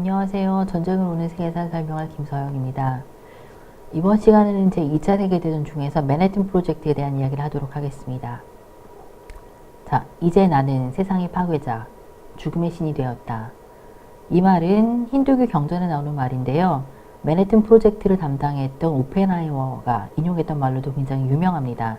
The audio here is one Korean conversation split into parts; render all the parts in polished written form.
안녕하세요. 전쟁을 오는 세계사를 설명할 김서영입니다. 이번 시간에는 제2차 세계대전 중에서 맨해튼 프로젝트에 대한 이야기를 하도록 하겠습니다. 자, 이제 나는 세상의 파괴자, 죽음의 신이 되었다. 이 말은 힌두교 경전에 나오는 말인데요. 맨해튼 프로젝트를 담당했던 오펜하이머가 인용했던 말로도 굉장히 유명합니다.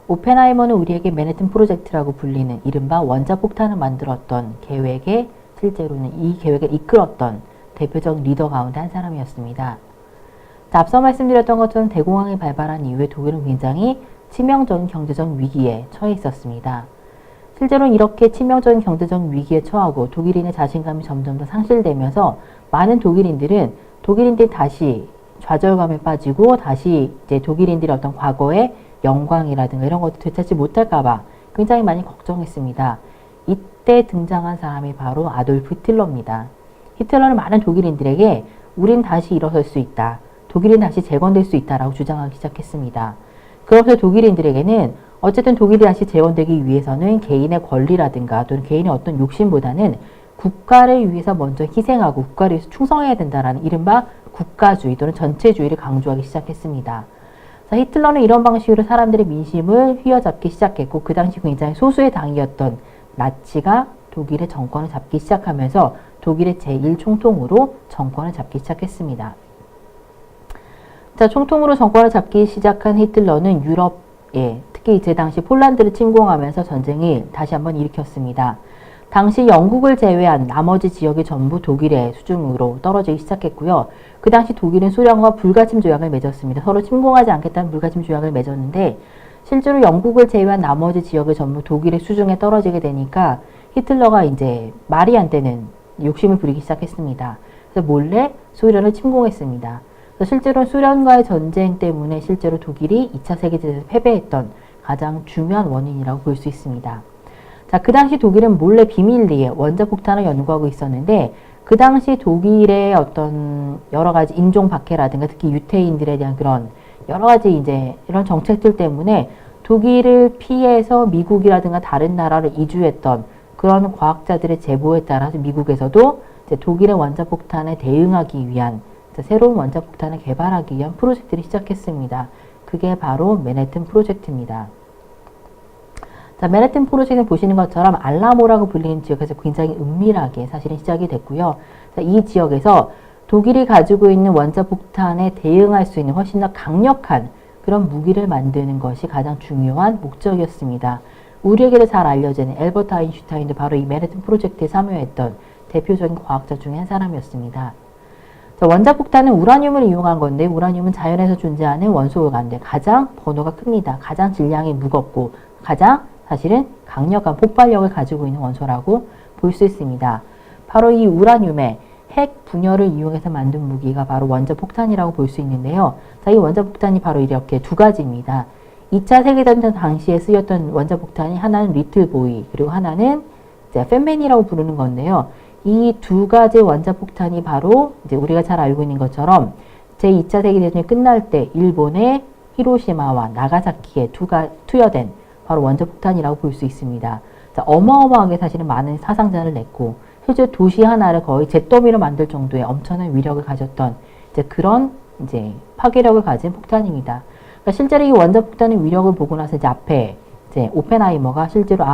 오펜하이머는 우리에게 맨해튼 프로젝트라고 불리는 이른바 원자폭탄을 만들었던 계획의 실제로는 이 계획을 이끌었던 대표적 리더 가운데 한 사람이었습니다. 자, 앞서 말씀드렸던 것처럼 대공황이 발발한 이후에 독일은 굉장히 치명적인 경제적 위기에 처해 있었습니다. 실제로는 이렇게 치명적인 경제적 위기에 처하고 독일인의 자신감이 점점 더 상실되면서 많은 독일인들이 다시 좌절감에 빠지고 다시 이제 독일인들의 어떤 과거의 영광이라든가 이런 것도 되찾지 못할까봐 굉장히 많이 걱정했습니다. 이때 등장한 사람이 바로 아돌프 히틀러입니다. 히틀러는 많은 독일인들에게 우린 다시 일어설 수 있다. 독일은 다시 재건될 수 있다라고 주장하기 시작했습니다. 그러면서 독일인들에게는 어쨌든 독일이 다시 재건되기 위해서는 개인의 권리라든가 또는 개인의 어떤 욕심보다는 국가를 위해서 먼저 희생하고 국가를 위해서 충성해야 된다라는 이른바 국가주의 또는 전체주의를 강조하기 시작했습니다. 자, 히틀러는 이런 방식으로 사람들의 민심을 휘어잡기 시작했고 그 당시 굉장히 소수의 당이었던 나치가 독일의 정권을 잡기 시작하면서 독일의 제1총통으로 정권을 잡기 시작했습니다. 자, 총통으로 정권을 잡기 시작한 히틀러는 유럽에 특히 제 당시 폴란드를 침공하면서 전쟁을 다시 한번 일으켰습니다. 당시 영국을 제외한 나머지 지역이 전부 독일의 수중으로 떨어지기 시작했고요. 그 당시 독일은 소련과 불가침 조약을 맺었습니다. 서로 침공하지 않겠다는 불가침 조약을 맺었는데 실제로 영국을 제외한 나머지 지역을 전부 독일의 수중에 떨어지게 되니까 히틀러가 이제 말이 안 되는 욕심을 부리기 시작했습니다. 그래서 몰래 소련을 침공했습니다. 그래서 실제로 소련과의 전쟁 때문에 실제로 독일이 2차 세계대전에서 패배했던 가장 중요한 원인이라고 볼 수 있습니다. 자, 그 당시 독일은 몰래 비밀리에 원자폭탄을 연구하고 있었는데 그 당시 독일의 어떤 여러 가지 인종 박해라든가 특히 유태인들에 대한 그런 여러 가지 이제 이런 정책들 때문에 독일을 피해서 미국이라든가 다른 나라로 이주했던 그런 과학자들의 제보에 따라서 미국에서도 이제 독일의 원자폭탄에 대응하기 위한 새로운 원자폭탄을 개발하기 위한 프로젝트를 시작했습니다. 그게 바로 맨해튼 프로젝트입니다. 자, 맨해튼 프로젝트를 보시는 것처럼 알라모라고 불리는 지역에서 굉장히 은밀하게 사실은 시작이 됐고요. 자, 이 지역에서 독일이 가지고 있는 원자폭탄에 대응할 수 있는 훨씬 더 강력한 그런 무기를 만드는 것이 가장 중요한 목적이었습니다. 우리에게도 잘 알려진 엘버트 아인슈타인도 바로 이 맨해튼 프로젝트에 참여했던 대표적인 과학자 중에 한 사람이었습니다. 자, 원자폭탄은 우라늄을 이용한 건데 우라늄은 자연에서 존재하는 원소 가운데 가장 번호가 큽니다. 가장 질량이 무겁고 가장 사실은 강력한 폭발력을 가지고 있는 원소라고 볼 수 있습니다. 바로 이 우라늄의 핵 분열을 이용해서 만든 무기가 바로 원자폭탄이라고 볼 수 있는데요. 자, 이 원자폭탄이 바로 이렇게 두 가지입니다. 2차 세계대전 당시에 쓰였던 원자폭탄이 하나는 리틀보이 그리고 하나는 이제 팻맨이라고 부르는 건데요. 이 두 가지 원자폭탄이 바로 이제 우리가 잘 알고 있는 것처럼 제2차 세계대전이 끝날 때 일본의 히로시마와 나가사키에 투여된 바로 원자폭탄이라고 볼 수 있습니다. 자, 어마어마하게 사실은 많은 사상자를 냈고 실제 도시 하나를 거의 잿더미로 만들 정도의 엄청난 위력을 가졌던 이제 그런 이제 파괴력을 가진 폭탄입니다. 그러니까 실제로 이 원자폭탄의 위력을 보고 나서 이제 앞에 이제 오펜하이머가 실제로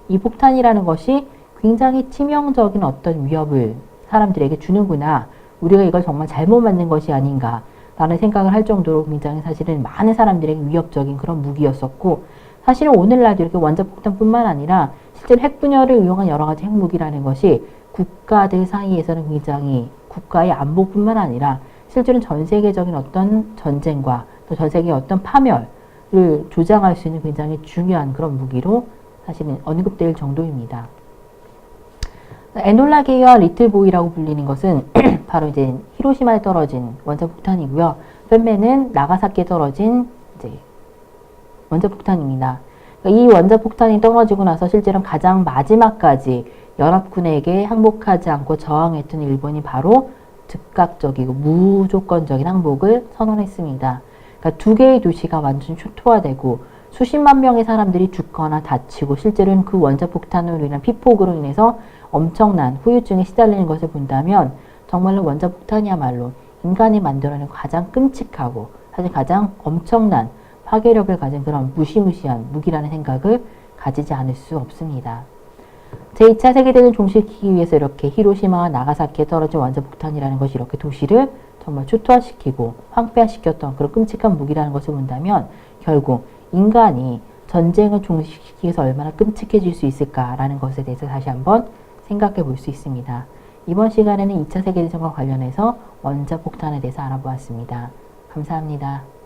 이 폭탄이라는 것이 굉장히 치명적인 어떤 위협을 사람들에게 주는구나. 우리가 이걸 정말 잘못 만든 것이 아닌가 라는 생각을 할 정도로 굉장히 사실은 많은 사람들에게 위협적인 그런 무기였었고 사실은 오늘날도 이렇게 원자폭탄뿐만 아니라 실제로 핵분열을 이용한 여러 가지 핵무기라는 것이 국가들 사이에서는 굉장히 국가의 안보뿐만 아니라 실제로는 전 세계적인 어떤 전쟁과 또 전 세계의 어떤 파멸을 조장할 수 있는 굉장히 중요한 그런 무기로 사실은 언급될 정도입니다. 에놀라게와 리틀보이라고 불리는 것은 바로 이제 히로시마에 떨어진 원자폭탄이고요. 팻맨은 나가사키에 떨어진 이제 원자폭탄입니다. 이 원자폭탄이 떨어지고 나서 실제로 가장 마지막까지 연합군에게 항복하지 않고 저항했던 일본이 바로 즉각적이고 무조건적인 항복을 선언했습니다. 그러니까 두 개의 도시가 완전히 초토화되고 수십만 명의 사람들이 죽거나 다치고 실제로는 그 원자폭탄으로 인한 피폭으로 인해서 엄청난 후유증에 시달리는 것을 본다면 정말로 원자폭탄이야말로 인간이 만들어낸 가장 끔찍하고 사실 가장 엄청난 파괴력을 가진 그런 무시무시한 무기라는 생각을 가지지 않을 수 없습니다. 제2차 세계대전 종식시키기 위해서 이렇게 히로시마와 나가사키에 떨어진 원자폭탄이라는 것이 이렇게 도시를 정말 초토화시키고 황폐화시켰던 그런 끔찍한 무기라는 것을 본다면 결국 인간이 전쟁을 종식시키기 위해서 얼마나 끔찍해질 수 있을까라는 것에 대해서 다시 한번 생각해 볼 수 있습니다. 이번 시간에는 2차 세계대전과 관련해서 원자폭탄에 대해서 알아보았습니다. 감사합니다.